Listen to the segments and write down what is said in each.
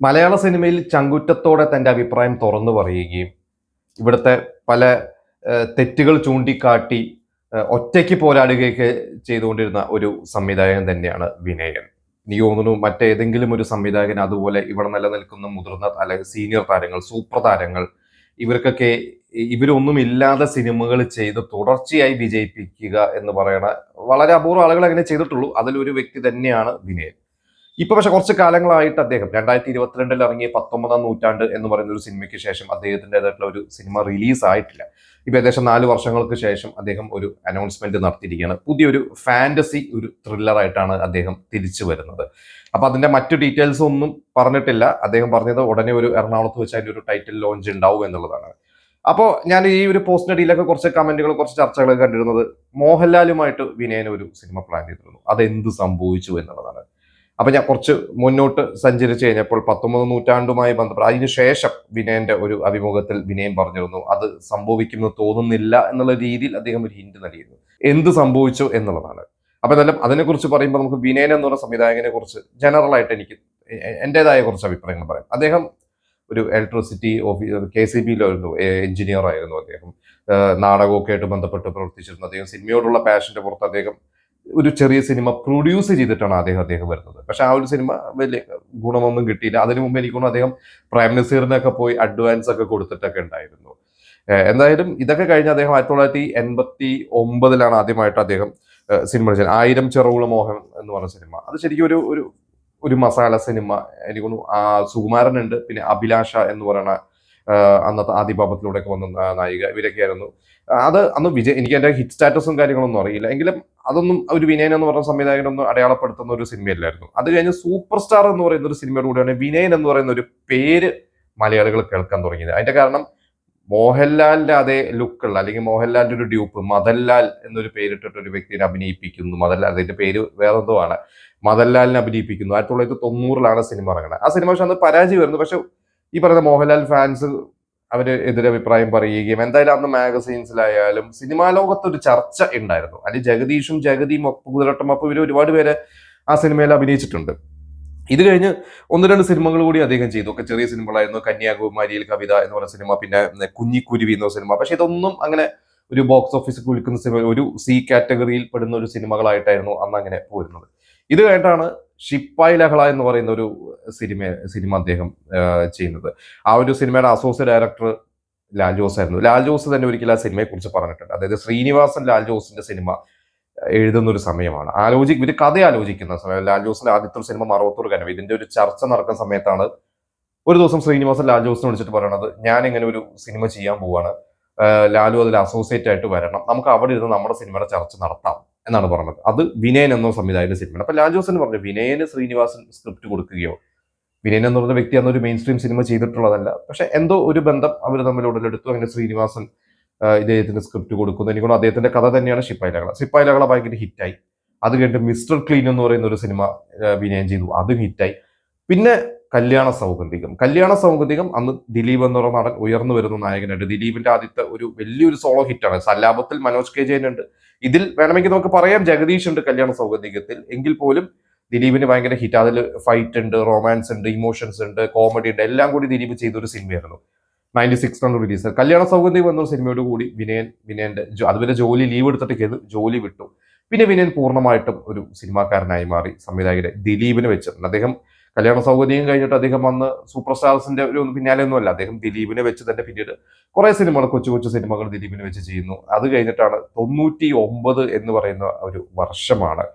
മലയാള സിനിമയിൽ ചങ്കൂറ്റത്തോടെ തന്റെ അഭിപ്രായം തുറന്നു പറയുകയും ഇവിടുത്തെ പല തെറ്റുകൾ ചൂണ്ടിക്കാട്ടി ഒറ്റയ്ക്ക് പോരാടുകയൊക്കെ ചെയ്തുകൊണ്ടിരുന്ന ഒരു സംവിധായകൻ തന്നെയാണ് വിനയൻ. എനിക്ക് തോന്നുന്നു മറ്റേതെങ്കിലും ഒരു സംവിധായകൻ അതുപോലെ ഇവിടെ നിലനിൽക്കുന്ന മുതിർന്ന അല്ലെങ്കിൽ സീനിയർ താരങ്ങൾ, സൂപ്പർ താരങ്ങൾ ഇവർക്കൊക്കെ ഇവരൊന്നും ഇല്ലാതെ സിനിമകൾ ചെയ്ത് തുടർച്ചയായി വിജയിപ്പിക്കുക എന്ന് പറയണ വളരെ അപൂർവ ആളുകൾ അങ്ങനെ ചെയ്തിട്ടുള്ളൂ. അതിലൊരു വ്യക്തി തന്നെയാണ് വിനയൻ. ഇപ്പൊ പക്ഷെ കുറച്ച് കാലങ്ങളായിട്ട് അദ്ദേഹം 2022 ഇറങ്ങിയ 19-ാം നൂറ്റാണ്ട് എന്ന് പറയുന്ന ഒരു സിനിമയ്ക്ക് ശേഷം അദ്ദേഹത്തിൻ്റെതായിട്ടുള്ള ഒരു സിനിമ റിലീസ് ആയിട്ടില്ല. ഇപ്പൊ ഏകദേശം 4 വർഷങ്ങൾക്ക് ശേഷം അദ്ദേഹം ഒരു അനൗൺസ്മെന്റ് നടത്തിയിരിക്കുകയാണ്. പുതിയൊരു ഫാന്റസി ഒരു ത്രില്ലറായിട്ടാണ് അദ്ദേഹം തിരിച്ചു വരുന്നത്. അപ്പൊ അതിന്റെ മറ്റു ഡീറ്റെയിൽസ് ഒന്നും പറഞ്ഞിട്ടില്ല. അദ്ദേഹം പറഞ്ഞത് ഉടനെ ഒരു എറണാകുളത്ത് വെച്ച് അതിന്റെ ഒരു ടൈറ്റിൽ ലോഞ്ച് ഉണ്ടാവും എന്നുള്ളതാണ്. അപ്പോൾ ഞാൻ ഈ ഒരു പോസ്റ്റിനിടയിലൊക്കെ കുറച്ച് കമന്റുകൾ, കുറച്ച് ചർച്ചകളൊക്കെ കണ്ടിരുന്നത് മോഹൻലാലുമായിട്ട് വിനയൻ ഒരു സിനിമ പ്ലാൻ ചെയ്തിരുന്നു. അതെന്ത് സംഭവിച്ചു എന്നുള്ളതാണ്. അപ്പൊ ഞാൻ കുറച്ച് മുന്നോട്ട് സഞ്ചരിച്ചു കഴിഞ്ഞപ്പോൾ 19 നൂറ്റാണ്ടുമായി ബന്ധപ്പെട്ട് അതിനുശേഷം വിനയന്റെ ഒരു അഭിമുഖത്തിൽ വിനയൻ പറഞ്ഞിരുന്നു അത് സംഭവിക്കുമെന്ന് തോന്നുന്നില്ല എന്നുള്ള രീതിയിൽ അദ്ദേഹം ഒരു ഹിന്റ് നൽകിയിരുന്നു. എന്ത് സംഭവിച്ചു എന്നുള്ളതാണ്. അപ്പൊ എന്തായാലും അതിനെക്കുറിച്ച് പറയുമ്പോൾ നമുക്ക് വിനയൻ എന്ന് പറയുന്ന സംവിധായകനെ കുറിച്ച് ജനറൽ ആയിട്ട് എനിക്ക് എന്റേതായ കുറച്ച് അഭിപ്രായങ്ങൾ പറയാം. അദ്ദേഹം ഒരു ഇലക്ട്രിസിറ്റി ഓഫീസർ, KCBയിലായിരുന്നു എഞ്ചിനീയർ ആയിരുന്നു അദ്ദേഹം. നാടകമൊക്കെ ആയിട്ട് ബന്ധപ്പെട്ട് പ്രവർത്തിച്ചിരുന്നു. അദ്ദേഹം സിനിമയോടുള്ള പാഷന്റെ പുറത്ത് അദ്ദേഹം ഒരു ചെറിയ സിനിമ പ്രൊഡ്യൂസ് ചെയ്തിട്ടാണ് അദ്ദേഹം വരുന്നത്. പക്ഷെ ആ ഒരു സിനിമ വലിയ ഗുണമൊന്നും കിട്ടിയില്ല. അതിനു മുമ്പ് എനിക്കൊന്നും അദ്ദേഹം പ്രേം നസീറിനൊക്കെ പോയി അഡ്വാൻസ് ഒക്കെ കൊടുത്തിട്ടൊക്കെ ഉണ്ടായിരുന്നു. എന്തായാലും ഇതൊക്കെ കഴിഞ്ഞ് അദ്ദേഹം 1989 ആദ്യമായിട്ട് അദ്ദേഹം സിനിമ ചെയ്തത് 1000 ചിറകുള്ള മോഹൻ എന്ന് പറഞ്ഞ സിനിമ. അത് ശരിക്കും ഒരു ഒരു ഒരു മസാല സിനിമ. എനിക്ക് തോന്നുന്നു സുകുമാരൻ ഉണ്ട്, പിന്നെ അഭിലാഷ എന്ന് പറയുന്ന അന്നത്തെ ആദിപാപത്തിലൂടെയൊക്കെ വന്ന നായിക, ഇവരൊക്കെയായിരുന്നു. അത് അന്ന് എനിക്ക് എന്റെ ഹിറ്റ് സ്റ്റാറ്റസും കാര്യങ്ങളൊന്നും അറിയില്ല. എങ്കിലും അതൊന്നും ഒരു വിനയൻ എന്ന് പറഞ്ഞ സംവിധായകനൊന്നും അടയാളപ്പെടുത്തുന്ന ഒരു സിനിമയല്ലായിരുന്നു. അത് കഴിഞ്ഞ് സൂപ്പർ സ്റ്റാർ എന്ന് പറയുന്ന ഒരു സിനിമയോട് കൂടിയാണ് വിനയൻ എന്ന് പറയുന്ന ഒരു പേര് മലയാളികൾ കേൾക്കാൻ തുടങ്ങിയത്. അതിന്റെ കാരണം മോഹൻലാലിന്റെ അതേ ലുക്കുള്ള, അല്ലെങ്കിൽ മോഹൻലാലിന്റെ ഒരു ഡ്യൂപ്പ് മദൻലാൽ എന്നൊരു പേരിട്ടിട്ട് ഒരു വ്യക്തിയെ അഭിനയിപ്പിക്കുന്നു. മദൻലാൽ, അതിന്റെ പേര് വേറെ എന്തോ ആണ്. മദൻലാലിനെ അഭിനയിപ്പിക്കുന്നു. 1990 സിനിമ ഇറങ്ങുന്നത്. ആ സിനിമ പക്ഷെ അന്ന് പരാജയമായിരുന്നു. പക്ഷെ ഈ പറയുന്ന മോഹൻലാൽ ഫാൻസ് അവര് എതിരഭിപ്രായം പറയുകയും എന്തായാലും അന്ന് മാഗസീൻസിലായാലും സിനിമാ ലോകത്തൊരു ചർച്ച ഉണ്ടായിരുന്നു. അതിൽ ജഗദീഷും ജഗതിയും കുതിരട്ടമൊപ്പം ഇവർ ഒരുപാട് പേര് ആ സിനിമയിൽ അഭിനയിച്ചിട്ടുണ്ട്. ഇത് കഴിഞ്ഞ് 1-2 സിനിമകൾ കൂടി അദ്ദേഹം ചെയ്തു. ഒക്കെ ചെറിയ സിനിമകളായിരുന്നു. കന്യാകുമാരിയിൽ കവിത എന്ന് പറയുന്ന സിനിമ, പിന്നെ കുഞ്ഞിക്കുരുവി എന്ന സിനിമ. പക്ഷെ ഇതൊന്നും അങ്ങനെ ഒരു ബോക്സ് ഓഫീസിൽ വിളിക്കുന്ന സിനിമ, ഒരു C കാറ്റഗറിയിൽ പെടുന്ന ഒരു സിനിമകളായിട്ടായിരുന്നു അന്ന് അങ്ങനെ പോരുന്നത്. ഇത് കഴിഞ്ഞിട്ടാണ് ഷിപ്പായി ലഹള എന്ന് പറയുന്ന ഒരു സിനിമ അദ്ദേഹം ചെയ്യുന്നത്. ആ ഒരു സിനിമയുടെ അസോസിയേറ്റ് ഡയറക്ടർ ലാൽ ജോസ് ആയിരുന്നു. ലാൽ ജോസ് തന്നെ ഒരിക്കലും ആ സിനിമയെ കുറിച്ച് പറഞ്ഞിട്ടുണ്ട്. അതായത് ശ്രീനിവാസൻ ലാൽ ജോസിന്റെ സിനിമ എഴുതുന്ന ഒരു സമയമാണ്. ഇവര് കഥ ആലോചിക്കുന്ന സമയം. ലാൽ ജോസിന്റെ ആദ്യത്തെ സിനിമ മറവത്തൂർ കനവ്, ഇതിന്റെ ഒരു ചർച്ച നടക്കുന്ന സമയത്താണ് ഒരു ദിവസം ശ്രീനിവാസൻ ലാൽ ജോസിനെ വിളിച്ചിട്ട് പറയണത്, ഞാൻ ഇങ്ങനെ ഒരു സിനിമ ചെയ്യാൻ പോവാണ്, ലാലു അതിൽ അസോസിയേറ്റ് ആയിട്ട് വരണം, നമുക്ക് അവിടെ ഇരുന്ന് നമ്മുടെ സിനിമയുടെ ചർച്ച നടത്താം എന്നാണ് പറഞ്ഞത്. അത് വിനയൻ എന്ന സംവിധായകന്റെ സിനിമയാണ്. അപ്പൊ ലാൽ ജോസൻ പറഞ്ഞു വിനയന് ശ്രീനിവാസൻ സ്ക്രിപ്റ്റ് കൊടുക്കുകയോ, വിനയൻ എന്ന് പറഞ്ഞ വ്യക്തി അന്നൊരു മെയിൻ സ്ട്രീം സിനിമ ചെയ്തിട്ടുള്ളതല്ല, പക്ഷെ എന്തോ ഒരു ബന്ധം അവർ തമ്മിൽ ഉടലെടുത്തു. അങ്ങനെ ശ്രീനിവാസൻ ഇദ്ദേഹത്തിന് സ്ക്രിപ്റ്റ് കൊടുക്കുന്നു. എനിക്കൊണ്ട് അദ്ദേഹത്തിന്റെ കഥ തന്നെയാണ് ശിപ്പായി ലഹള. ശിപ്പായി ലഹള ഭയങ്കര ഹിറ്റായി. അത് കഴിഞ്ഞിട്ട് മിസ്റ്റർ ക്ലീൻ എന്ന് പറയുന്ന ഒരു സിനിമ വിനയൻ ചെയ്തു, അതും ഹിറ്റായി. പിന്നെ കല്യാണ സൗഗന്ധികം അന്ന് ദിലീപ് എന്ന് പറയുന്ന നടൻ ഉയർന്നു വരുന്ന നായകനായിട്ട്. ദിലീപിന്റെ ആദ്യത്തെ ഒരു വലിയൊരു സോളോ ഹിറ്റാണ്. സല്ലാപത്തിൽ മനോജ് കെ ജയൻ ഉണ്ട്. ഇതിൽ വേണമെങ്കിൽ നമുക്ക് പറയാം ജഗദീഷ് ഉണ്ട് കല്യാണ സൗഗന്ധികത്തിൽ. എങ്കിൽ പോലും ദിലീപിന് ഭയങ്കര ഹിറ്റ്. അതിൽ ഫൈറ്റ് ഉണ്ട്, റൊമാൻസ് ഉണ്ട്, ഇമോഷൻസ് ഉണ്ട്, കോമഡി ഉണ്ട്, എല്ലാം കൂടി ദിലീപ് ചെയ്തൊരു സിനിമയായിരുന്നു. 96 റിലീസ്. കല്യാണ സൗഗന്ധികം എന്നൊരു സിനിമയോട് കൂടി വിനയന്റെ അതുവരെ ജോലി ലീവ് എടുത്തിട്ട് ചെയ്ത് ജോലി വിട്ടു. പിന്നെ വിനയൻ പൂർണ്ണമായിട്ടും ഒരു സിനിമാക്കാരനായി മാറി. സംവിധായകരെ ദിലീപിനെ വെച്ചിട്ടുണ്ട്. അദ്ദേഹം കല്യാണ സൗകര്യം കഴിഞ്ഞിട്ട് അദ്ദേഹം വന്ന് സൂപ്പർ സ്റ്റാർസിന്റെ ഒരു പിന്നാലെ ഒന്നുമല്ല. അദ്ദേഹം ദിലീപിനെ വെച്ച് തന്നെ പിന്നീട് കുറെ സിനിമകൾ, കൊച്ചു കൊച്ചു സിനിമകൾ ദിലീപിനെ വെച്ച് ചെയ്യുന്നു. അത് കഴിഞ്ഞിട്ടാണ് 99 എന്ന് പറയുന്ന ഒരു വർഷമാണ്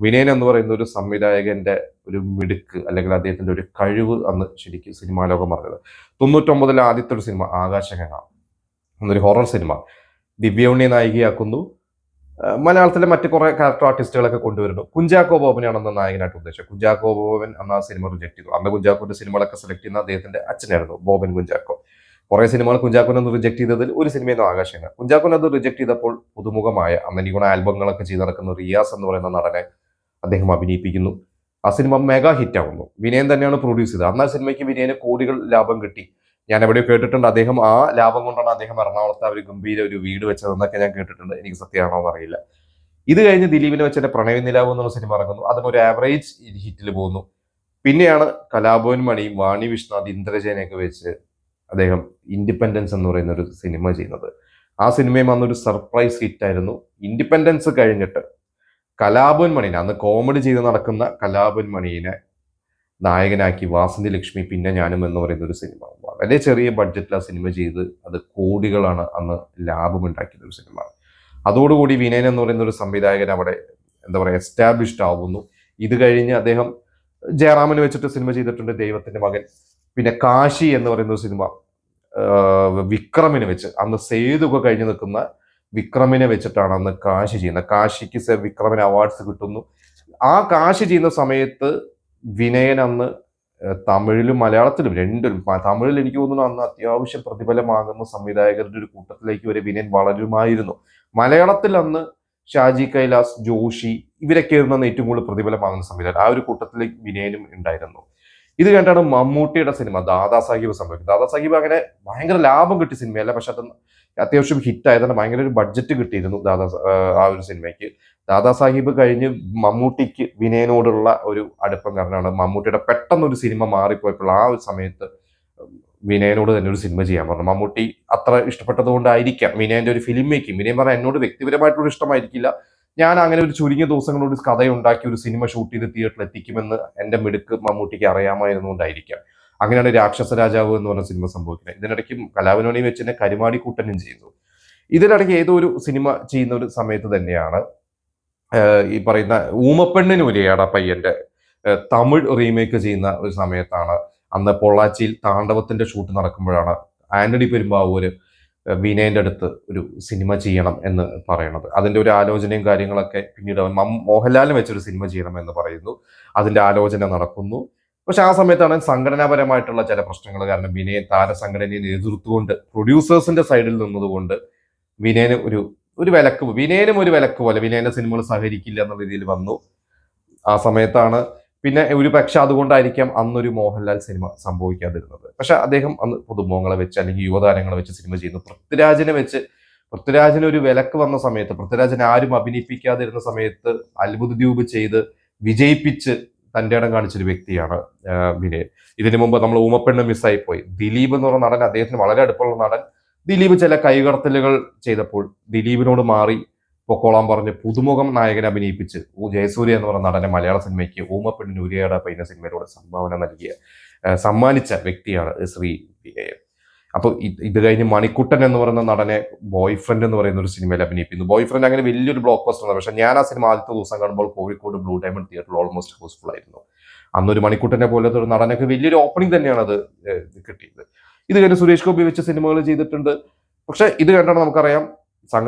വിനയൻ എന്ന് പറയുന്ന ഒരു സംവിധായകന്റെ ഒരു മിടുക്ക്, അല്ലെങ്കിൽ അദ്ദേഹത്തിന്റെ ഒരു കഴിവ് അന്ന് ശരിക്കും സിനിമാ ലോകം പറഞ്ഞത്. 99 ആദ്യത്തെ ഒരു സിനിമ ആകാശഗംഗ എന്നൊരു ഹൊറർ സിനിമ. ദിവ്യൗണ്ണിയെ നായികയാക്കുന്നു. മലയാളത്തിലെ മറ്റു കുറെ ക്യാരക്ടർ ആർട്ടിസ്റ്റുകളൊക്കെ കൊണ്ടുവരുന്നു. കുഞ്ചാക്കോ ബോബനെയാണ് അന്ന് നായകനായിട്ട് ഉദ്ദേശിച്ചത്. കുഞ്ചാക്കോ ബോബൻ അന്ന് ആ സിനിമ റിജക്ട് ചെയ്തു. അന്ന് കുഞ്ചാക്കോന്റെ സിനിമകളൊക്കെ സെലക്ട് ചെയ്യുന്ന അദ്ദേഹത്തിന്റെ അച്ഛനായിരുന്നു, ബോബൻ കുഞ്ചാക്കോ. കുറെ സിനിമകൾ കുഞ്ചാക്കോനെ ഒന്ന് റിജക്ട് ചെയ്തതിൽ ഒരു സിനിമയെന്ന് ആകാശഗംഗ. കുഞ്ചാക്കോനെ അത് റിജക്ട് ചെയ്തപ്പോൾ പുതുമുഖമായ അന്ന് എനിക്ക് ആൽബങ്ങളൊക്കെ ചെയ്ത് നടക്കുന്ന റിയാസ് എന്ന് പറയുന്ന നടനെ അദ്ദേഹം അഭിനയിപ്പിക്കുന്നു. ആ സിനിമ മെഗാ ഹിറ്റ് ആവുന്നു. വിനയൻ തന്നെയാണ് പ്രൊഡ്യൂസ് ചെയ്തത്. അന്ന് ആ സിനിമയ്ക്ക് വിനയന് കോടികൾ ലാഭം കിട്ടി. ഞാൻ എവിടെയോ കേട്ടിട്ടുണ്ട് അദ്ദേഹം ആ ലാഭം കൊണ്ടാണ് അദ്ദേഹം എറണാകുളത്ത് ഒരു ഗംഭീര ഒരു വീട് വെച്ചതെന്നൊക്കെ ഞാൻ കേട്ടിട്ടുണ്ട്. എനിക്ക് സത്യമാണോ എന്നറിയില്ല. ഇത് കഴിഞ്ഞ് ദിലീപിനെ വെച്ചെന്റെ പ്രണയ നിലാവ് എന്നുള്ള സിനിമ ഇറങ്ങുന്നു. അതും ഒരു ആവറേജ് ഹിറ്റിൽ പോകുന്നു. പിന്നെയാണ് കലാഭവൻ മണിയും വാണി വിശ്വനാഥ് ഇന്ദ്രജനെയൊക്കെ വെച്ച് അദ്ദേഹം ഇൻഡിപെൻഡൻസ് എന്ന് പറയുന്ന ഒരു സിനിമ ചെയ്യുന്നത്. ആ സിനിമയും അന്നൊരു സർപ്രൈസ് ഹിറ്റ് ആയിരുന്നു. ഇൻഡിപെൻഡൻസ് കഴിഞ്ഞിട്ട് കലാഭവൻ മണിനെ, അന്ന് കോമഡി ചെയ്ത് നടക്കുന്ന കലാഭവൻ മണിയെ നായകനാക്കി വാസന്തി ലക്ഷ്മി പിന്നെ ഞാനും എന്ന് പറയുന്ന ഒരു സിനിമ, വളരെ ചെറിയ ബഡ്ജറ്റിൽ ആ സിനിമ ചെയ്ത് അത് കോടികളാണ് അന്ന് ലാഭം ഉണ്ടാക്കിയ ഒരു സിനിമ. അതോടുകൂടി വിനയൻ എന്ന് പറയുന്ന ഒരു സംവിധായകൻ അവിടെ എന്താ പറയുക എസ്റ്റാബ്ലിഷ്ഡ് ആവുന്നു. ഇത് കഴിഞ്ഞ് അദ്ദേഹം ജയറാമിന് വെച്ചിട്ട് സിനിമ ചെയ്തിട്ടുണ്ട്, ദൈവത്തിന്റെ മകൻ. പിന്നെ കാശി എന്ന് പറയുന്ന ഒരു സിനിമ വിക്രമിനെ വെച്ച്, അന്ന് സേതുക കഴിഞ്ഞ് നിൽക്കുന്ന വിക്രമിനെ വെച്ചിട്ടാണ് അന്ന് കാശി ചെയ്യുന്നത്. കാശിക്ക് വിക്രമിന് അവാർഡ്സ് കിട്ടുന്നു. ആ കാശി ചെയ്യുന്ന സമയത്ത് വിനയൻ അന്ന് തമിഴിലും മലയാളത്തിലും രണ്ടിലും, തമിഴിൽ എനിക്ക് തോന്നുന്നു അന്ന് അത്യാവശ്യം പ്രതിഫലമാകുന്ന സംവിധായകരുടെ ഒരു കൂട്ടത്തിലേക്ക് വരെ വിനയൻ വളരുമായിരുന്നു. മലയാളത്തിൽ അന്ന് ഷാജി കൈലാസ്, ജോഷി ഇവരൊക്കെ ആയിരുന്നു ഏറ്റവും കൂടുതൽ പ്രതിഫലമാകുന്ന സംവിധായകർ. ആ ഒരു കൂട്ടത്തിലേക്ക് വിനയനും ഉണ്ടായിരുന്നു. ഇത് കണ്ടാണ് മമ്മൂട്ടിയുടെ സിനിമ ദാദാ സാഹിബ് സംഭവിക്കുന്നത്. ദാദാ സാഹിബ് അങ്ങനെ ഭയങ്കര ലാഭം കിട്ടിയ സിനിമയല്ല, പക്ഷെ അത് അത്യാവശ്യം ഹിറ്റ് ആയതാണ്. ഭയങ്കര ഒരു ബഡ്ജറ്റ് കിട്ടിയിരുന്നു ആ ഒരു സിനിമയ്ക്ക്. ദാദാ സാഹിബ് കഴിഞ്ഞ് മമ്മൂട്ടിക്ക് വിനയനോടുള്ള ഒരു അടുപ്പം കാരണമാണ് മമ്മൂട്ടിയുടെ പെട്ടെന്നൊരു സിനിമ മാറിപ്പോയപ്പോൾ ആ ഒരു സമയത്ത് വിനയനോട് തന്നെ ഒരു സിനിമ ചെയ്യാൻ പറഞ്ഞു. മമ്മൂട്ടി അത്ര ഇഷ്ടപ്പെട്ടത് കൊണ്ടായിരിക്കാം വിനയന്റെ ഒരു ഫിലിം മേക്കിംഗ്. വിനയൻ പറഞ്ഞാൽ എന്നോട് വ്യക്തിപരമായിട്ടുള്ള ഇഷ്ടമായിരിക്കില്ല, ഞാൻ അങ്ങനെ ഒരു ചുരുങ്ങിയ ദിവസങ്ങളോട് കഥയുണ്ടാക്കി ഒരു സിനിമ ഷൂട്ട് ചെയ്ത് തിയേറ്ററിൽ എത്തിക്കുമെന്ന് എന്റെ മിടുക്ക് മമ്മൂട്ടിക്ക് അറിയാമായിരുന്നുകൊണ്ടായിരിക്കാം. അങ്ങനെയാണ് രാക്ഷസ രാജാവ് എന്ന് പറഞ്ഞ സിനിമ സംഭവിക്കുന്നത്. ഇതിനിടയ്ക്ക് കലാഭവൻ വെച്ച് തന്നെ കരുമാടിക്കുട്ടനും ചെയ്യുന്നു. ഇതിനിടയ്ക്ക് ഏതോ ഒരു സിനിമ ചെയ്യുന്ന ഒരു സമയത്ത് തന്നെയാണ് ഈ പറയുന്ന ഊമപ്പെണ്ണിന് ഉരിയാട പയ്യന്റെ തമിഴ് റീമേക്ക് ചെയ്യുന്ന ഒരു സമയത്താണ് അന്ന് പൊള്ളാച്ചിയിൽ താണ്ഡവത്തിന്റെ ഷൂട്ട് നടക്കുമ്പോഴാണ് ആന്റണി പെരുമ്പാവൂര് വിനയന്റെ അടുത്ത് ഒരു സിനിമ ചെയ്യണം എന്ന് പറയണത്. അതിന്റെ ഒരു ആലോചനയും കാര്യങ്ങളൊക്കെ പിന്നീട് മോഹൻലാലിനെ വെച്ചൊരു സിനിമ ചെയ്യണം എന്ന് പറയുന്നു. അതിന്റെ ആലോചന നടക്കുന്നു. പക്ഷെ ആ സമയത്താണ് സംഘടനാപരമായിട്ടുള്ള ചില പ്രശ്നങ്ങൾ കാരണം വിനയൻ താരസംഘടനയെ എതിർത്തുകൊണ്ട് പ്രൊഡ്യൂസേഴ്സിന്റെ സൈഡിൽ നിന്നതുകൊണ്ട് വിനയന് വിനയനും ഒരു വിലക്ക് പോലെ വിനയന്റെ സിനിമകൾ സഹകരിക്കില്ല എന്ന രീതിയിൽ വന്നു. ആ സമയത്താണ് പിന്നെ ഒരു പക്ഷെ അതുകൊണ്ടായിരിക്കാം അന്നൊരു മോഹൻലാൽ സിനിമ സംഭവിക്കാതിരുന്നത്. പക്ഷെ അദ്ദേഹം അന്ന് പുതുമുഖങ്ങളെ വെച്ച് അല്ലെങ്കിൽ യുവതാരങ്ങളെ വെച്ച് സിനിമ ചെയ്യുന്നു. പൃഥ്വിരാജിന് ഒരു വിലക്ക് വന്ന സമയത്ത്, പൃഥ്വിരാജിനെ ആരും അഭിനയിപ്പിക്കാതിരുന്ന സമയത്ത് അത്ഭുത ദ്വീപ് ചെയ്ത് വിജയിപ്പിച്ച് തന്റെ ഇടം കാണിച്ചൊരു വ്യക്തിയാണ് വിനയൻ. ഇതിനു മുമ്പ് നമ്മൾ ഊമപ്പെണ്ണ് മിസ്സായി പോയി. ദിലീപ് എന്ന് പറഞ്ഞ നടൻ, അദ്ദേഹത്തിന് വളരെ അടുപ്പമുള്ള നടൻ, ദിലീപ് ചില കൈകടത്തലുകൾ ചെയ്തപ്പോൾ ദിലീപിനോട് മാറി പൊക്കോളാൻ പറഞ്ഞ് പുതുമുഖം നായകനെ അഭിനയിപ്പിച്ച് ജയസൂര്യ എന്ന് പറഞ്ഞ നടനെ മലയാള സിനിമയ്ക്ക് ഊമപ്പെണ്ണിന് ഉരിയാട പൈന സിനിമയിലൂടെ സംഭാവന സമ്മാനിച്ച വ്യക്തിയാണ് ശ്രീ വിനയൻ. അപ്പൊ ഇത് കഴിഞ്ഞ് മണിക്കുട്ടൻ എന്ന് പറയുന്ന നടനെ ബോയ് ഫ്രണ്ട് എന്ന് പറയുന്ന ഒരു സിനിമയിൽ അഭിനയിക്കുന്നു. ബോയ് ഫ്രണ്ട് അങ്ങനെ വലിയൊരു ബ്ലോക്ക് ബസ്റ്റർ ആണ്. പക്ഷെ ഞാൻ ആ സിനിമ ആദ്യത്തെ ദിവസം കാണുമ്പോൾ കോഴിക്കോട് ബ്ലൂ ഡയമണ്ട് തിയേറ്ററിൽ ഓൾമോസ്റ്റ് ഹൗസ്ഫുൾ ആയിരുന്നു. അന്നൊരു മണിക്കുട്ടനെ പോലത്തെ ഒരു നടനൊക്കെ വലിയൊരു ഓപ്പണിംഗ് തന്നെയാണ് അത് കിട്ടിയത്. ഇത് കഴിഞ്ഞ് സുരേഷ് ഗോപി വെച്ച് സിനിമകൾ ചെയ്തിട്ടുണ്ട്. പക്ഷെ ഇത് കണ്ടാണ് നമുക്കറിയാം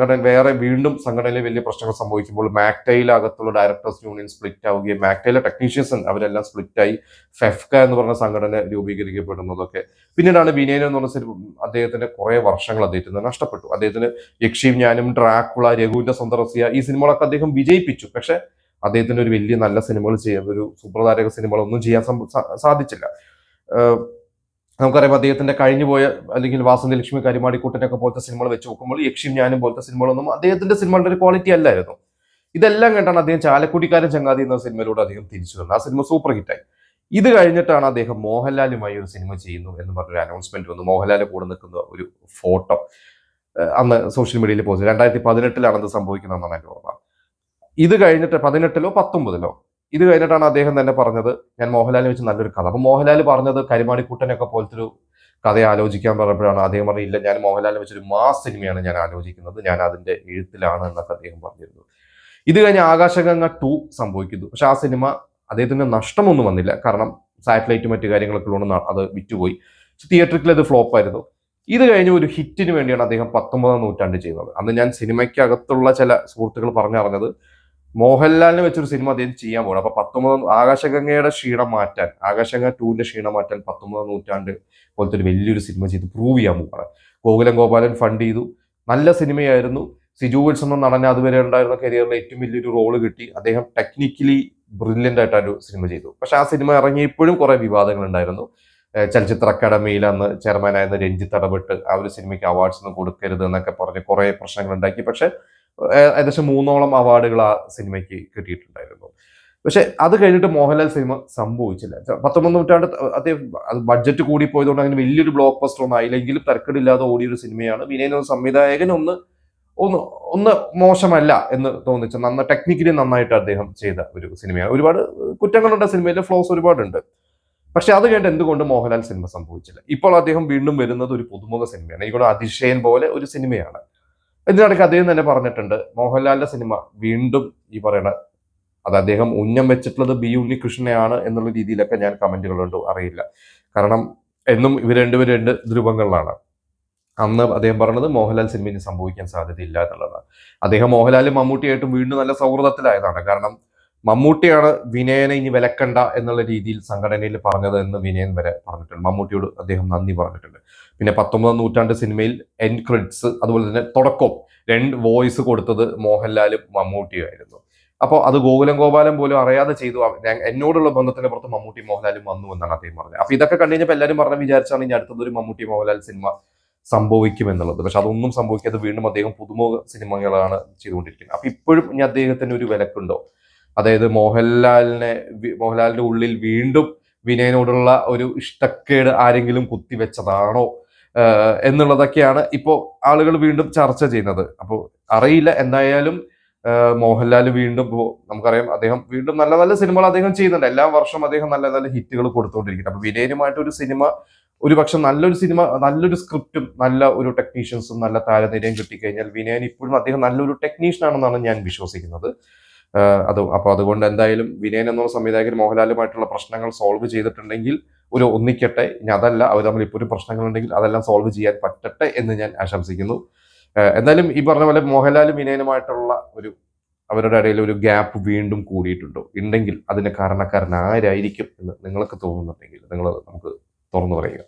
വീണ്ടും സംഘടനയിലെ വലിയ പ്രശ്നങ്ങൾ സംഭവിക്കുമ്പോൾ മാക്ടൈലകത്തുള്ള ഡയറക്ടേഴ്സ് യൂണിയൻ സ്പ്ലിറ്റ് ആവുകയും മാക്ടൈലെ ടെക്നീഷ്യൻസ് അവരെല്ലാം സ്പ്ലിറ്റായി ഫെഫ്ക എന്ന് പറഞ്ഞ സംഘടന രൂപീകരിക്കപ്പെടുന്നതൊക്കെ പിന്നീടാണ്. വിനയൻ എന്ന് പറഞ്ഞ അദ്ദേഹത്തിന്റെ കുറെ വർഷങ്ങൾ അദ്ദേഹത്തിന് നഷ്ടപ്പെട്ടു. അദ്ദേഹത്തിന് യക്ഷിയും ഞാനും, ഡ്രാക്കുള, രഘുവിന്റെ സ്വന്തം ഈ സിനിമകളൊക്കെ അദ്ദേഹം വിജയിപ്പിച്ചു. പക്ഷെ അദ്ദേഹത്തിന് ഒരു വലിയ നല്ല സിനിമകൾ ചെയ്യാൻ, ഒരു സുപ്രധാരക സിനിമകളൊന്നും ചെയ്യാൻ സാധിച്ചില്ല. നമുക്കറിയാം അദ്ദേഹത്തിന്റെ കഴിഞ്ഞുപോയ അല്ലെങ്കിൽ വാസന്തി ലക്ഷ്മി, കരുമാടിക്കുട്ടനൊക്കെ പോലത്തെ സിനിമകൾ വെച്ച് നോക്കുമ്പോൾ യക്ഷിയും ഞാനും പോലത്തെ സിനിമകളൊന്നും അദ്ദേഹത്തിന്റെ സിനിമകളുടെ ഒരു ക്വാളിറ്റി അല്ലായിരുന്നു. ഇതെല്ലാം കണ്ടാണ് അദ്ദേഹം ചാലക്കുടിക്കാരൻ ചങ്ങാതി എന്ന സിനിമയിലൂടെ അദ്ദേഹം തിരിച്ചു വന്നത്. ആ സിനിമ സൂപ്പർ ഹിറ്റായി. ഇത് കഴിഞ്ഞിട്ടാണ് അദ്ദേഹം മോഹൻലാലുമായി ഒരു സിനിമ ചെയ്യുന്നു എന്ന് പറഞ്ഞൊരു അനൗൺസ്മെന്റ് വന്നു. മോഹൻലാലിന്റെ കൂടെ നിൽക്കുന്ന ഒരു ഫോട്ടോ അന്ന് സോഷ്യൽ മീഡിയയിൽ പോസ്റ്റ്. 2018 അത് സംഭവിക്കുന്നതെന്നാണ് എന്റെ ഓർമ്മ. ഇത് കഴിഞ്ഞിട്ട് 18 or 19 ഇത് കഴിഞ്ഞിട്ടാണ് അദ്ദേഹം തന്നെ പറഞ്ഞത് ഞാൻ മോഹൻലാലിനെ വെച്ച് നല്ലൊരു കഥ. അപ്പൊ മോഹൻലാൽ പറഞ്ഞത് കരുമാടിക്കുട്ടനൊക്കെ പോലത്തെ ഒരു കഥ ആലോചിക്കാൻ പറഞ്ഞപ്പോഴാണ് അദ്ദേഹം പറഞ്ഞത് ഇല്ല, ഞാൻ മോഹൻലാലിനെ വെച്ചൊരു മാസ് സിനിമയാണ് ഞാൻ ആലോചിക്കുന്നത്, ഞാൻ അതിന്റെ എഴുത്തിലാണ് എന്നൊക്കെ അദ്ദേഹം പറഞ്ഞിരുന്നു. ഇത് കഴിഞ്ഞ് ആകാശഗംഗ 2 സംഭവിക്കുന്നു. പക്ഷെ ആ സിനിമ അദ്ദേഹത്തിന് നഷ്ടമൊന്നും വന്നില്ല, കാരണം സാറ്റലൈറ്റ് മറ്റു കാര്യങ്ങളൊക്കെ ഉള്ളതുകൊണ്ട് അത് വിറ്റുപോയി. തിയേറ്ററിൽ അത് ഫ്ലോപ്പായിരുന്നു. ഇത് കഴിഞ്ഞ് ഒരു ഹിറ്റിന് വേണ്ടിയാണ് അദ്ദേഹം 19ാം നൂറ്റാണ്ട് ചെയ്യുന്നത്. അന്ന് ഞാൻ സിനിമയ്ക്കകത്തുള്ള ചില സുഹൃത്തുക്കൾ പറഞ്ഞറിഞ്ഞത് മോഹൻലാലിനെ വെച്ചൊരു സിനിമ അദ്ദേഹം ചെയ്യാൻ പോകണം. അപ്പൊ ആകാശഗംഗയുടെ ക്ഷീണം മാറ്റാൻ, ആകാശഗംഗ 2ന്റെ ക്ഷീണം മാറ്റാൻ 19ാം നൂറ്റാണ്ട് പോലത്തെ ഒരു വലിയൊരു സിനിമ ചെയ്ത് പ്രൂവ് ചെയ്യാൻ പോകണം. ഗോകുലം ഗോപാലൻ ഫണ്ട് ചെയ്തു. നല്ല സിനിമയായിരുന്നു. സിജു വിൽസൺ എന്ന നടനെ അതുവരെ ഉണ്ടായിരുന്ന കരിയറിലെ ഏറ്റവും വലിയൊരു റോള് കിട്ടി. അദ്ദേഹം ടെക്നിക്കലി ബ്രില്യൻ്റ് ആയിട്ടൊരു സിനിമ ചെയ്തു. പക്ഷെ ആ സിനിമ ഇറങ്ങിയപ്പോഴും കുറെ വിവാദങ്ങൾ ഉണ്ടായിരുന്നു. ചലച്ചിത്ര അക്കാദമിയിൽ അന്ന് ചെയർമാനായിരുന്ന രഞ്ജിത്ത് ഇടപെട്ട് ആ ഒരു സിനിമയ്ക്ക് അവാർഡ്സ് ഒന്നും കൊടുക്കരുത് എന്നൊക്കെ പറഞ്ഞ് കുറെ പ്രശ്നങ്ങൾ ഉണ്ടാക്കി. പക്ഷെ ഏകദേശം 3ഓളം അവാർഡുകൾ ആ സിനിമയ്ക്ക് കിട്ടിയിട്ടുണ്ടായിരുന്നു. പക്ഷെ അത് കഴിഞ്ഞിട്ട് മോഹൻലാൽ സിനിമ സംഭവിച്ചില്ല. 19 നൂറ്റാണ്ട് അദ്ദേഹം അത് ബഡ്ജറ്റ് കൂടി പോയതുകൊണ്ട് അങ്ങനെ വലിയൊരു ബ്ലോക്ക് ബസ്റ്റർ ഒന്നും ആയില്ലെങ്കിലും തരക്കേടില്ലാതെ ഓടിയൊരു സിനിമയാണ്. വിനയൻ സംവിധായകൻ ഒന്ന് ഒന്ന് ഒന്ന് മോശമല്ല എന്ന് തോന്നിച്ച ടെക്നിക്കലി നന്നായിട്ട് അദ്ദേഹം ചെയ്ത ഒരു സിനിമയാണ്. ഒരുപാട് കുറ്റങ്ങളുണ്ട് സിനിമയിലെ, ഫ്ലോസ് ഒരുപാടുണ്ട്. പക്ഷെ അത് കഴിഞ്ഞിട്ട് എന്തുകൊണ്ട് മോഹൻലാൽ സിനിമ സംഭവിച്ചില്ല? ഇപ്പോൾ അദ്ദേഹം വീണ്ടും വരുന്നത് ഒരു പുതുമുഖ സിനിമയാണ്. എനിക്കൂടെ അതിശയൻ പോലെ ഒരു സിനിമയാണ്. ഇതിനിടയ്ക്ക് അദ്ദേഹം തന്നെ പറഞ്ഞിട്ടുണ്ട് മോഹൻലാലിന്റെ സിനിമ വീണ്ടും ഈ പറയുന്ന അത് അദ്ദേഹം ഉന്നം വെച്ചിട്ടുള്ളത് ബി ഉണ്ണികൃഷ്ണനെയാണ് എന്നുള്ള രീതിയിലൊക്കെ ഞാൻ കമന്റുകളുണ്ടോ അറിയില്ല. കാരണം എന്നും ഇവർ രണ്ടുപേരും രണ്ട് ധ്രുവങ്ങളിലാണ്. അന്ന് അദ്ദേഹം പറഞ്ഞത് മോഹൻലാൽ സിനിമയിൽ സംഭവിക്കാൻ സാധ്യതയില്ല എന്നുള്ളതാണ്. അദ്ദേഹം മോഹൻലാലും മമ്മൂട്ടിയായിട്ടും വീണ്ടും നല്ല സൗഹൃദത്തിലായതാണ്. കാരണം മമ്മൂട്ടിയാണ് വിനയനെ ഇനി വിലക്കണ്ട എന്നുള്ള രീതിയിൽ സംഘടനയിൽ പറഞ്ഞത് എന്ന് വിനയൻ വരെ പറഞ്ഞിട്ടുണ്ട്. മമ്മൂട്ടിയോട് അദ്ദേഹം നന്ദി പറഞ്ഞിട്ടുണ്ട്. പിന്നെ 19 നൂറ്റാണ്ട് സിനിമയിൽ എൻഡ് ക്രെഡിറ്റ്സ് അതുപോലെ തന്നെ തുടക്കം രണ്ട് വോയിസ് കൊടുത്തത് മോഹൻലാലും മമ്മൂട്ടിയും ആയിരുന്നു. അപ്പോൾ അത് ഗോകുലം ഗോപാലൻ പോലും അറിയാതെ ചെയ്തു. എന്നോടുള്ള ബന്ധത്തിന്റെ പുറത്ത് മമ്മൂട്ടി മോഹൻലാലും വന്നു എന്നാണ് അദ്ദേഹം പറഞ്ഞത്. അപ്പൊ ഇതൊക്കെ കണ്ടു കഴിഞ്ഞപ്പോൾ എല്ലാവരും വിചാരിച്ചാണ് ഇനി അടുത്തത് ഒരു മമ്മൂട്ടി മോഹൻലാൽ സിനിമ സംഭവിക്കും എന്നുള്ളത്. പക്ഷെ അതൊന്നും സംഭവിക്കാതെ വീണ്ടും അദ്ദേഹം പുതുമുഖ സിനിമകളാണ് ചെയ്തുകൊണ്ടിരിക്കുന്നത്. അപ്പൊ ഇപ്പോഴും ഇനി അദ്ദേഹത്തിന് ഒരു വിലക്കുണ്ടോ? അതായത് മോഹൻലാലിന്റെ ഉള്ളിൽ വീണ്ടും വിനയനോടുള്ള ഒരു ഇഷ്ടക്കേട് ആരെങ്കിലും കുത്തിവെച്ചതാണോ എന്നുള്ളതൊക്കെയാണ് ഇപ്പോൾ ആളുകൾ വീണ്ടും ചർച്ച ചെയ്യുന്നത്. അപ്പോൾ അറിയില്ല. എന്തായാലും മോഹൻലാൽ വീണ്ടും നമുക്കറിയാം അദ്ദേഹം വീണ്ടും നല്ല നല്ല സിനിമകൾ അദ്ദേഹം ചെയ്യുന്നുണ്ട്. എല്ലാ വർഷവും അദ്ദേഹം നല്ല നല്ല ഹിറ്റുകൾ കൊടുത്തുകൊണ്ടിരിക്കുന്നത്. അപ്പൊ വിനയനുമായിട്ട് ഒരു സിനിമ ഒരു പക്ഷെ നല്ലൊരു സിനിമ, നല്ലൊരു സ്ക്രിപ്റ്റും നല്ല ഒരു ടെക്നീഷ്യൻസും നല്ല താരനിരയും കിട്ടിക്കഴിഞ്ഞാൽ വിനയൻ ഇപ്പോഴും അദ്ദേഹം നല്ലൊരു ടെക്നീഷ്യൻ ആണെന്നാണ് ഞാൻ വിശ്വസിക്കുന്നത്. അപ്പൊ അതുകൊണ്ട് എന്തായാലും വിനയൻ എന്ന സംവിധായകൻ മോഹൻലാലുമായിട്ടുള്ള പ്രശ്നങ്ങൾ സോൾവ് ചെയ്തിട്ടുണ്ടെങ്കിൽ ഒരു ഒന്നിക്കട്ടെ. ഇനി അതല്ല, അവർ തമ്മിൽ ഇപ്പോൾ ഒരു പ്രശ്നങ്ങളുണ്ടെങ്കിൽ അതെല്ലാം സോൾവ് ചെയ്യാൻ പറ്റട്ടെ എന്ന് ഞാൻ ആശംസിക്കുന്നു. എന്തായാലും ഈ പറഞ്ഞ പോലെ മോഹൻലാലും വിനയനുമായിട്ടുള്ള അവരുടെ ഇടയിൽ ഒരു ഗ്യാപ്പ് വീണ്ടും കൂടിയിട്ടുണ്ടോ? ഉണ്ടെങ്കിൽ അതിന്റെ കാരണക്കാരൻ ആരായിരിക്കും എന്ന് നിങ്ങൾക്ക് തോന്നുന്നുണ്ടെങ്കിൽ നിങ്ങൾ നമുക്ക് തുറന്നു പറയുക.